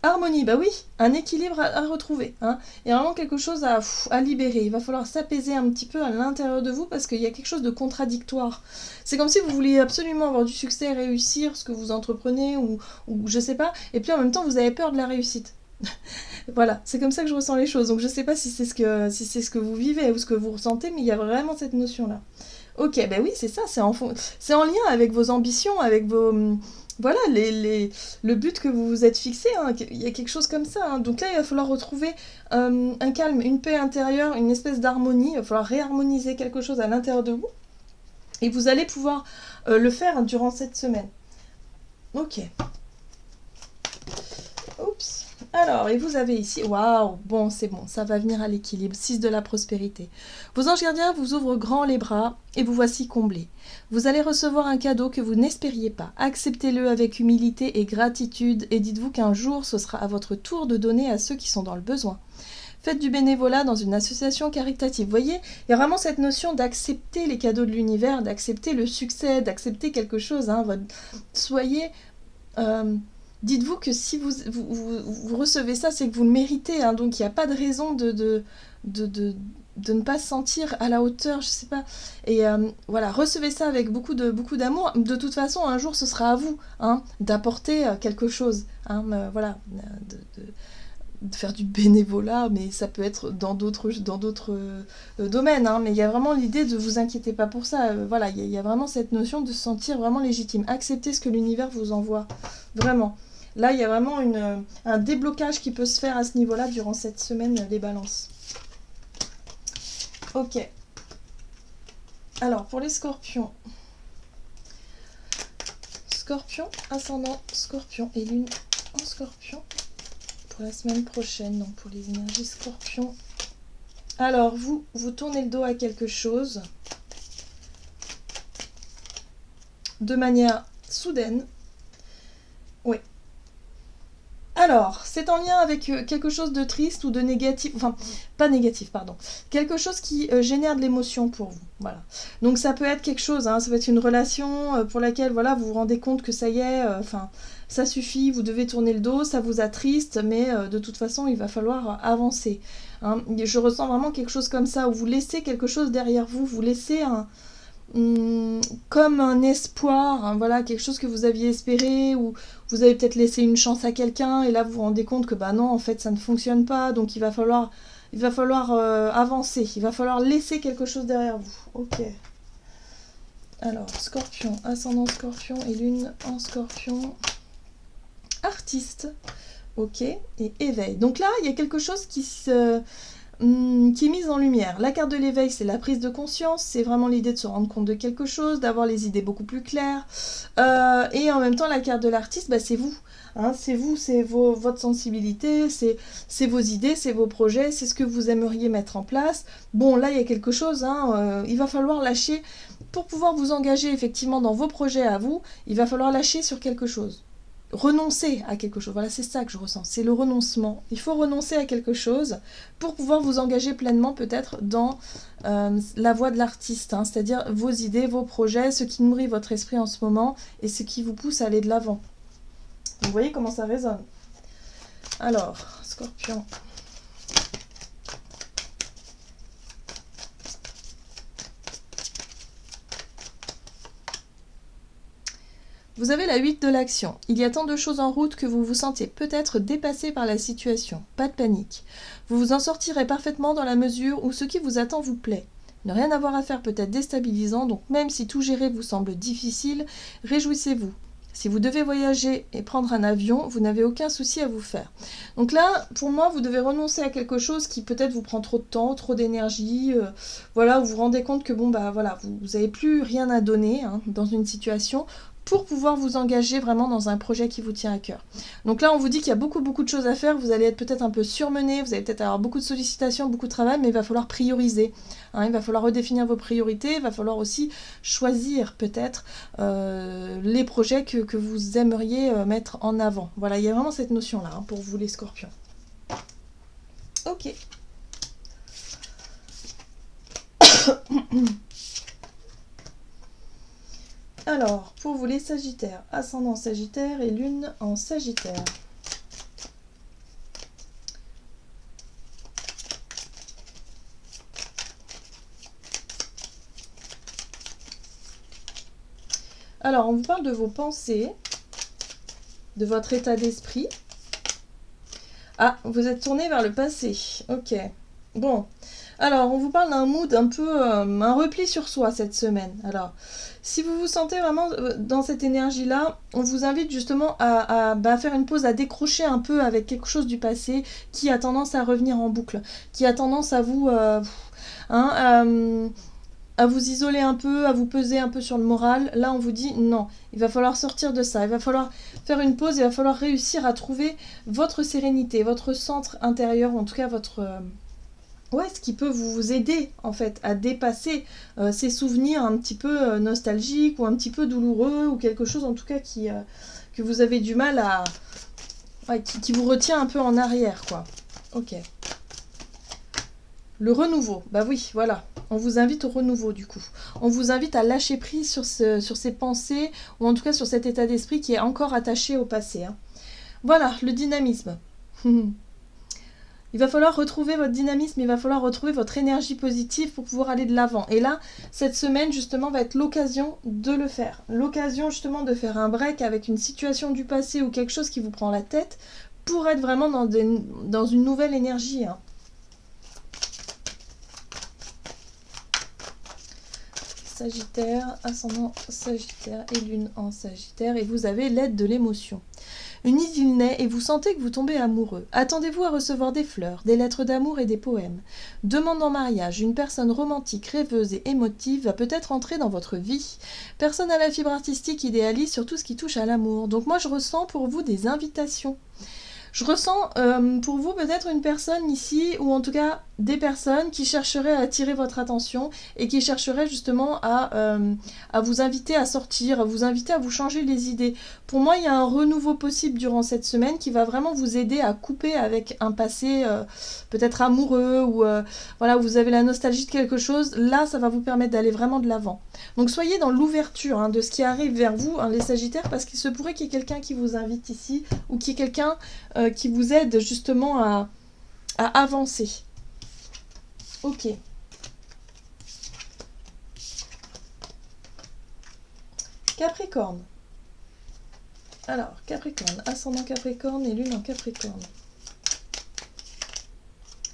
Harmonie, bah oui, un équilibre à retrouver. Hein. Il y a vraiment quelque chose à libérer. Il va falloir s'apaiser un petit peu à l'intérieur de vous parce qu'il y a quelque chose de contradictoire. C'est comme si vous vouliez absolument avoir du succès, réussir ce que vous entreprenez ou je sais pas. Et puis en même temps, vous avez peur de la réussite. Voilà, c'est comme ça que je ressens les choses. Donc je sais pas si c'est ce que vous vivez ou ce que vous ressentez, mais il y a vraiment cette notion-là. Ok, ben oui, c'est ça, c'est en lien avec vos ambitions, avec vos... Voilà, le but que vous vous êtes fixé, hein, il y a quelque chose comme ça. Hein. Donc là, il va falloir retrouver un calme, une paix intérieure, une espèce d'harmonie. Il va falloir réharmoniser quelque chose à l'intérieur de vous. Et vous allez pouvoir le faire durant cette semaine. Ok. Oups. Alors, et vous avez ici, waouh, bon, c'est bon, ça va venir à l'équilibre, 6 de la prospérité. Vos anges gardiens vous ouvrent grand les bras et vous voici comblés. Vous allez recevoir un cadeau que vous n'espériez pas. Acceptez-le avec humilité et gratitude et dites-vous qu'un jour, ce sera à votre tour de donner à ceux qui sont dans le besoin. Faites du bénévolat dans une association caritative. Vous voyez, il y a vraiment cette notion d'accepter les cadeaux de l'univers, d'accepter le succès, d'accepter quelque chose. Hein, soyez... dites-vous que si vous recevez ça, c'est que vous le méritez. Hein, donc il n'y a pas de raison de ne pas se sentir à la hauteur, je sais pas. Et voilà, recevez ça avec beaucoup d'amour. De toute façon, un jour, ce sera à vous hein, d'apporter quelque chose. Hein, voilà, de faire du bénévolat, mais ça peut être dans d'autres domaines. Hein, mais il y a vraiment l'idée de vous inquiéter pas pour ça. Voilà, il y a vraiment cette notion de se sentir vraiment légitime. Acceptez ce que l'univers vous envoie. Vraiment. Là, il y a vraiment un déblocage qui peut se faire à ce niveau-là durant cette semaine, les balances. Ok. Alors, pour les scorpions. Scorpion, ascendant, scorpion et lune en scorpion. Pour la semaine prochaine, donc pour les énergies scorpions. Alors, vous tournez le dos à quelque chose. De manière soudaine. Oui. Alors, c'est en lien avec quelque chose de triste ou de négatif, enfin, pas négatif, pardon, quelque chose qui génère de l'émotion pour vous, voilà. Donc ça peut être quelque chose, hein, ça peut être une relation pour laquelle, voilà, vous vous rendez compte que ça y est, enfin, ça suffit, vous devez tourner le dos, ça vous attriste, mais de toute façon, il va falloir avancer. hein. Je ressens vraiment quelque chose comme ça, où vous laissez quelque chose derrière vous, vous laissez comme un espoir, hein, voilà, quelque chose que vous aviez espéré, ou vous avez peut-être laissé une chance à quelqu'un, et là vous vous rendez compte que bah non, en fait ça ne fonctionne pas, donc il va falloir avancer, il va falloir laisser quelque chose derrière vous. Ok. Alors, Scorpion, ascendant Scorpion et lune en Scorpion. Artiste, ok, et éveil. Donc là, il y a quelque chose qui est mise en lumière. La carte de l'éveil, c'est la prise de conscience, c'est vraiment l'idée de se rendre compte de quelque chose, d'avoir les idées beaucoup plus claires. Et en même temps, la carte de l'artiste, bah, c'est vous. Hein, c'est vous, c'est votre sensibilité, c'est vos idées, c'est vos projets, c'est ce que vous aimeriez mettre en place. Bon, là, il y a quelque chose, hein, il va falloir lâcher. Pour pouvoir vous engager effectivement dans vos projets à vous, il va falloir lâcher sur quelque chose. Renoncer à quelque chose, voilà, c'est ça que je ressens, c'est le renoncement. Il faut renoncer à quelque chose pour pouvoir vous engager pleinement peut-être dans la voie de l'artiste, hein, c'est-à-dire vos idées, vos projets, ce qui nourrit votre esprit en ce moment et ce qui vous pousse à aller de l'avant. Vous voyez comment ça résonne. Alors, Scorpion. Vous avez la 8 de l'action. Il y a tant de choses en route que vous vous sentez peut-être dépassé par la situation. Pas de panique. Vous vous en sortirez parfaitement dans la mesure où ce qui vous attend vous plaît. Ne rien avoir à faire peut être déstabilisant, donc même si tout gérer vous semble difficile, réjouissez-vous. Si vous devez voyager et prendre un avion, vous n'avez aucun souci à vous faire. Donc là, pour moi, vous devez renoncer à quelque chose qui peut-être vous prend trop de temps, trop d'énergie, voilà, vous vous rendez compte que bon, bah voilà, vous n'avez plus rien à donner hein, dans une situation pour pouvoir vous engager vraiment dans un projet qui vous tient à cœur. Donc là, on vous dit qu'il y a beaucoup de choses à faire, vous allez être peut-être un peu surmené, vous allez peut-être avoir beaucoup de sollicitations, beaucoup de travail, mais il va falloir prioriser. Hein, il va falloir redéfinir vos priorités, il va falloir aussi choisir peut-être les projets que vous aimeriez mettre en avant. Voilà, il y a vraiment cette notion-là hein, pour vous les scorpions. Ok. Alors, pour vous les Sagittaires, ascendant Sagittaire et lune en Sagittaire. Alors, on vous parle de vos pensées, de votre état d'esprit. Ah, vous êtes tourné vers le passé. Ok. Bon. Alors, on vous parle d'un mood un peu, un repli sur soi cette semaine. Alors, si vous vous sentez vraiment dans cette énergie-là, on vous invite justement à faire une pause, à décrocher un peu avec quelque chose du passé qui a tendance à revenir en boucle, qui a tendance à vous... à vous isoler un peu, à vous peser un peu sur le moral. Là, on vous dit non, il va falloir sortir de ça, il va falloir faire une pause, il va falloir réussir à trouver votre sérénité, votre centre intérieur, ou en tout cas votre... ce qui peut vous aider en fait à dépasser ces souvenirs un petit peu nostalgiques ou un petit peu douloureux ou quelque chose en tout cas que vous avez du mal à... qui vous retient un peu en arrière quoi. Ok. Le renouveau, bah oui, voilà. On vous invite au renouveau du coup. On vous invite à lâcher prise sur ces pensées ou en tout cas sur cet état d'esprit qui est encore attaché au passé. Hein. Voilà, le dynamisme. Il va falloir retrouver votre dynamisme, il va falloir retrouver votre énergie positive pour pouvoir aller de l'avant. Et là, cette semaine, justement, va être l'occasion de le faire. L'occasion, justement, de faire un break avec une situation du passé ou quelque chose qui vous prend la tête pour être vraiment dans une nouvelle énergie. Hein. Sagittaire, ascendant Sagittaire et lune en Sagittaire. Et vous avez l'aide de l'émotion. Une idylle naît et vous sentez que vous tombez amoureux. Attendez-vous à recevoir des fleurs, des lettres d'amour et des poèmes. Demande en mariage, une personne romantique, rêveuse et émotive va peut-être entrer dans votre vie. Personne à la fibre artistique idéalise sur tout ce qui touche à l'amour. Donc moi je ressens pour vous des invitations. Je ressens pour vous peut-être une personne ici, ou en tout cas des personnes qui chercheraient à attirer votre attention et qui chercheraient justement à vous inviter à sortir, à vous inviter à vous changer les idées. Pour moi, il y a un renouveau possible durant cette semaine qui va vraiment vous aider à couper avec un passé peut-être amoureux ou voilà, vous avez la nostalgie de quelque chose. Là, ça va vous permettre d'aller vraiment de l'avant. Donc soyez dans l'ouverture de ce qui arrive vers vous, les Sagittaires, parce qu'il se pourrait qu'il y ait quelqu'un qui vous invite ici ou qu'il y ait quelqu'un qui vous aide justement à avancer. Ok. Capricorne. Alors, Capricorne, ascendant Capricorne et lune en Capricorne.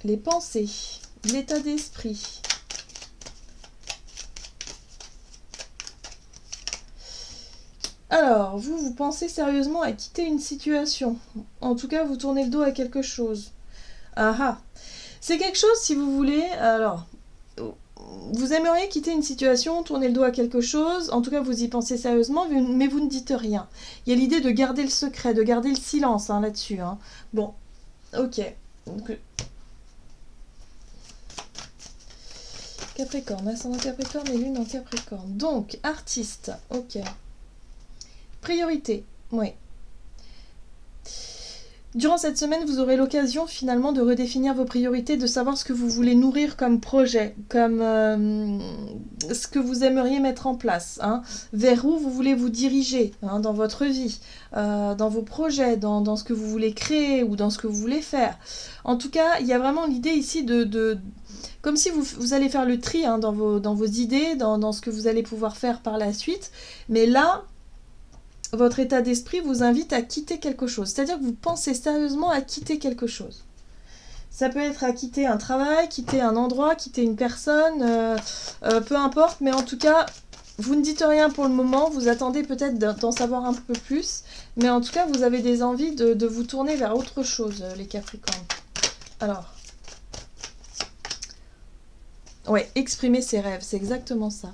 Les pensées, l'état d'esprit. Alors, vous pensez sérieusement à quitter une situation. En tout cas, vous tournez le dos à quelque chose. Ah ah. C'est quelque chose, si vous voulez, alors, vous aimeriez quitter une situation, tourner le dos à quelque chose, en tout cas vous y pensez sérieusement, mais vous ne dites rien. Il y a l'idée de garder le secret, de garder le silence là-dessus. Hein. Bon, ok. Donc, Capricorne, ascendant Capricorne et lune en Capricorne. Donc, artiste, ok. Priorité, oui. Durant cette semaine, vous aurez l'occasion finalement de redéfinir vos priorités, de savoir ce que vous voulez nourrir comme projet, comme ce que vous aimeriez mettre en place, hein, vers où vous voulez vous diriger hein, dans votre vie, dans vos projets, dans ce que vous voulez créer ou dans ce que vous voulez faire. En tout cas, il y a vraiment l'idée ici de comme si vous allez faire le tri hein, dans vos idées, dans ce que vous allez pouvoir faire par la suite. Mais là, votre état d'esprit vous invite à quitter quelque chose. C'est-à-dire que vous pensez sérieusement à quitter quelque chose. Ça peut être à quitter un travail, quitter un endroit, quitter une personne, peu importe. Mais en tout cas, vous ne dites rien pour le moment. Vous attendez peut-être d'en savoir un peu plus. Mais en tout cas, vous avez des envies de vous tourner vers autre chose, les Capricornes. Alors... ouais, exprimer ses rêves, c'est exactement ça.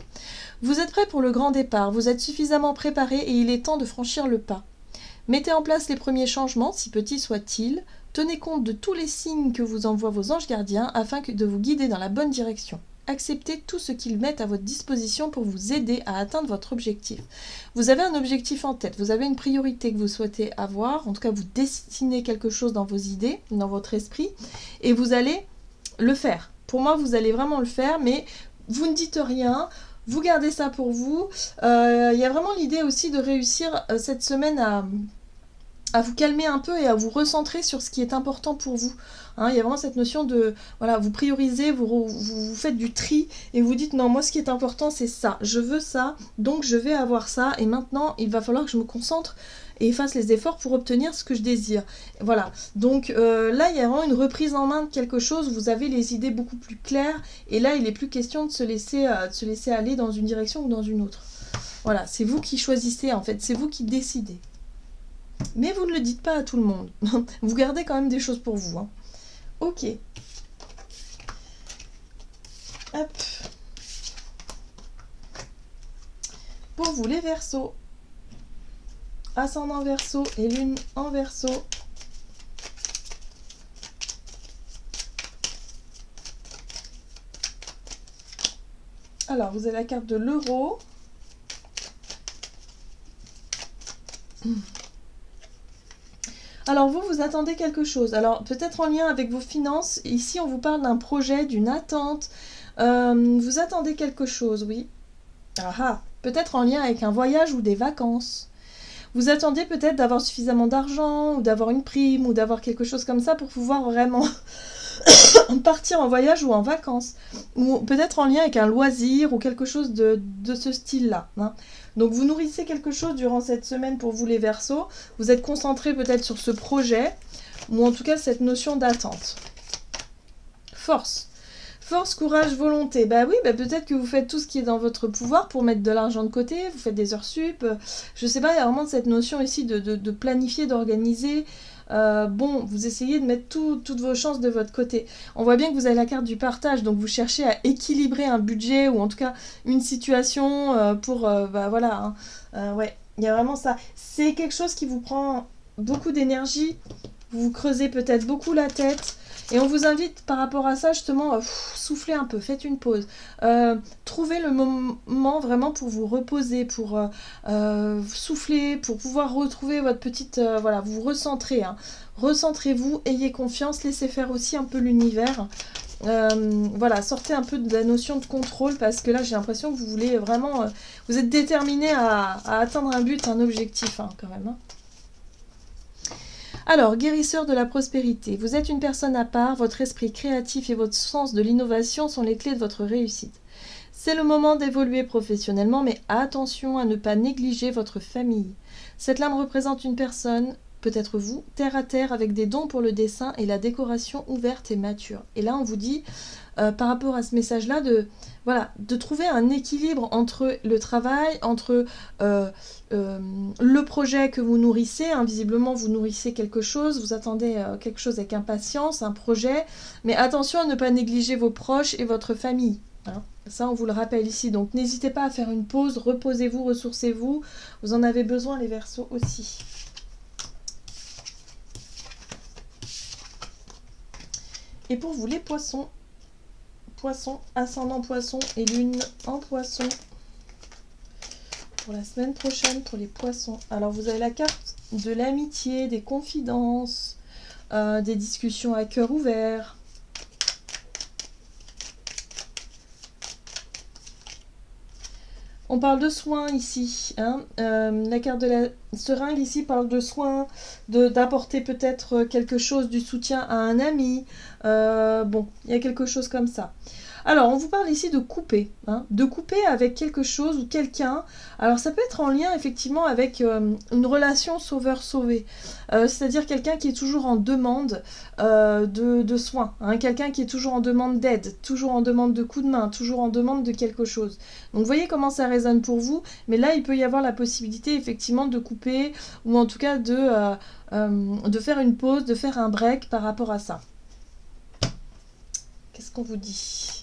Vous êtes prêt pour le grand départ, vous êtes suffisamment préparé et il est temps de franchir le pas. Mettez en place les premiers changements, si petits soient-ils. Tenez compte de tous les signes que vous envoient vos anges gardiens afin de vous guider dans la bonne direction. Acceptez tout ce qu'ils mettent à votre disposition pour vous aider à atteindre votre objectif. Vous avez un objectif en tête, vous avez une priorité que vous souhaitez avoir, en tout cas vous dessinez quelque chose dans vos idées, dans votre esprit, et vous allez le faire. Pour moi, vous allez vraiment le faire, mais vous ne dites rien, vous gardez ça pour vous. Il y a vraiment l'idée aussi de réussir cette semaine à vous calmer un peu et à vous recentrer sur ce qui est important pour vous. Hein, il y a vraiment cette notion de, voilà, vous priorisez, vous faites du tri et vous dites non, moi ce qui est important c'est ça, je veux ça, donc je vais avoir ça et maintenant il va falloir que je me concentre et fasse les efforts pour obtenir ce que je désire. Voilà, donc là il y a vraiment une reprise en main de quelque chose, vous avez les idées beaucoup plus claires et là il n'est plus question de se laisser aller dans une direction ou dans une autre. Voilà, c'est vous qui choisissez en fait, c'est vous qui décidez. Mais vous ne le dites pas à tout le monde. Vous gardez quand même des choses pour vous. Hein. Ok. Hop. Pour vous les Verseaux. Ascendant Verseau et lune en Verseau. Alors, vous avez la carte de l'euro. Alors vous attendez quelque chose. Alors peut-être en lien avec vos finances. Ici on vous parle d'un projet, d'une attente. Vous attendez quelque chose, oui. Ah ah. Peut-être en lien avec un voyage ou des vacances. Vous attendez peut-être d'avoir suffisamment d'argent ou d'avoir une prime ou d'avoir quelque chose comme ça pour pouvoir vraiment partir en voyage ou en vacances. Ou peut-être en lien avec un loisir ou quelque chose de ce style-là. Hein. Donc vous nourrissez quelque chose durant cette semaine pour vous les Verseaux. Vous êtes concentrés peut-être sur ce projet ou en tout cas cette notion d'attente. Force. Force, courage, volonté. Bah oui, peut-être que vous faites tout ce qui est dans votre pouvoir pour mettre de l'argent de côté, vous faites des heures sup. Je sais pas, il y a vraiment cette notion ici de planifier, d'organiser. Bon, vous essayez de mettre toutes vos chances de votre côté. On voit bien que vous avez la carte du partage, donc vous cherchez à équilibrer un budget ou en tout cas une situation pour... voilà, hein. Ouais, il y a vraiment ça. C'est quelque chose qui vous prend beaucoup d'énergie, vous creusez peut-être beaucoup la tête. Et on vous invite par rapport à ça justement, soufflez un peu, faites une pause. Trouvez le moment vraiment pour vous reposer, pour souffler, pour pouvoir retrouver votre petite... voilà, vous recentrer. Hein. Recentrez-vous, ayez confiance, laissez faire aussi un peu l'univers. Voilà, sortez un peu de la notion de contrôle parce que là j'ai l'impression que vous voulez vraiment... vous êtes déterminé à atteindre un but, un objectif hein, quand même. Hein. Alors, guérisseur de la prospérité, vous êtes une personne à part, votre esprit créatif et votre sens de l'innovation sont les clés de votre réussite. C'est le moment d'évoluer professionnellement, mais attention à ne pas négliger votre famille. Cette lame représente une personne, peut-être vous, terre à terre, avec des dons pour le dessin et la décoration ouverte et mature. Et là, on vous dit, par rapport à ce message-là, de trouver un équilibre entre le travail, entre le projet que vous nourrissez. Visiblement, vous nourrissez quelque chose, vous attendez quelque chose avec impatience, un projet, mais attention à ne pas négliger vos proches et votre famille. Ça, on vous le rappelle ici. Donc, n'hésitez pas à faire une pause, reposez-vous, ressourcez-vous. Vous en avez besoin, les Verseaux aussi. Et pour vous, les Poissons, ascendant Poisson et Lune en Poisson, pour la semaine prochaine, pour les Poissons. Alors, vous avez la carte de l'amitié, des confidences, des discussions à cœur ouvert. On parle de soins ici. La carte de la seringue ici parle de soins, d'apporter peut-être quelque chose, du soutien à un ami. Bon, il y a quelque chose comme ça. Alors, on vous parle ici de couper. De couper avec quelque chose ou quelqu'un. Alors, ça peut être en lien effectivement avec une relation sauveur-sauvé. C'est-à-dire quelqu'un qui est toujours en demande de soins. Quelqu'un qui est toujours en demande d'aide, toujours en demande de coup de main, toujours en demande de quelque chose. Donc, vous voyez comment ça résonne pour vous. Mais là, il peut y avoir la possibilité effectivement de couper ou en tout cas de faire une pause, de faire un break par rapport à ça. Qu'est-ce qu'on vous dit ?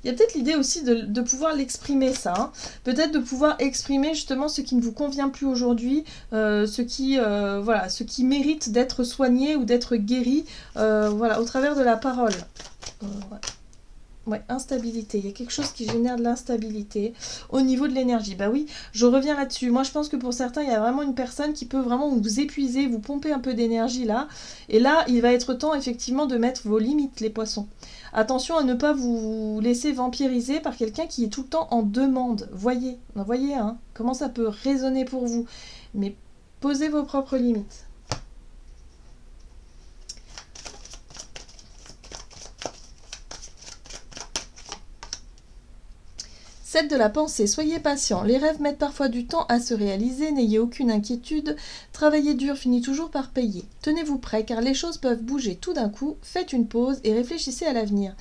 Il y a peut-être l'idée aussi de pouvoir l'exprimer ça. Peut-être de pouvoir exprimer justement ce qui ne vous convient plus aujourd'hui, ce qui mérite d'être soigné ou d'être guéri au travers de la parole. Ouais, instabilité. Il y a quelque chose qui génère de l'instabilité au niveau de l'énergie. Bah oui, je reviens là-dessus. Moi, je pense que pour certains, il y a vraiment une personne qui peut vraiment vous épuiser, vous pomper un peu d'énergie là. Et là, il va être temps effectivement de mettre vos limites, les Poissons. Attention à ne pas vous laisser vampiriser par quelqu'un qui est tout le temps en demande. Voyez comment ça peut résonner pour vous. Mais posez vos propres limites. Celle de la pensée, soyez patient. Les rêves mettent parfois du temps à se réaliser, n'ayez aucune inquiétude. Travailler dur finit toujours par payer. Tenez-vous prêt car les choses peuvent bouger tout d'un coup. Faites une pause et réfléchissez à l'avenir.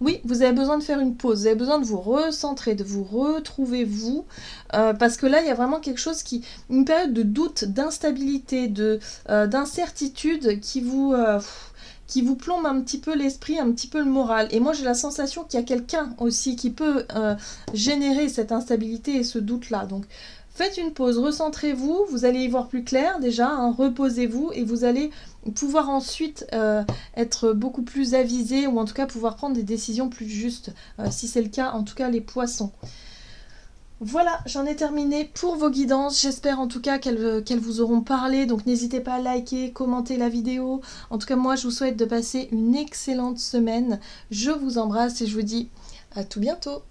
Oui, vous avez besoin de faire une pause, vous avez besoin de vous recentrer, de vous retrouver vous, parce que là, il y a vraiment quelque chose une période de doute, d'instabilité, d'incertitude qui vous plombe un petit peu l'esprit, un petit peu le moral. Et moi, j'ai la sensation qu'il y a quelqu'un aussi qui peut générer cette instabilité et ce doute-là. Donc, faites une pause, recentrez-vous, vous allez y voir plus clair déjà, reposez-vous et vous allez pouvoir ensuite être beaucoup plus avisé ou en tout cas pouvoir prendre des décisions plus justes, si c'est le cas, en tout cas les Poissons. Voilà, j'en ai terminé pour vos guidances. J'espère en tout cas qu'elles vous auront parlé. Donc n'hésitez pas à liker, commenter la vidéo. En tout cas, moi, je vous souhaite de passer une excellente semaine. Je vous embrasse et je vous dis à tout bientôt.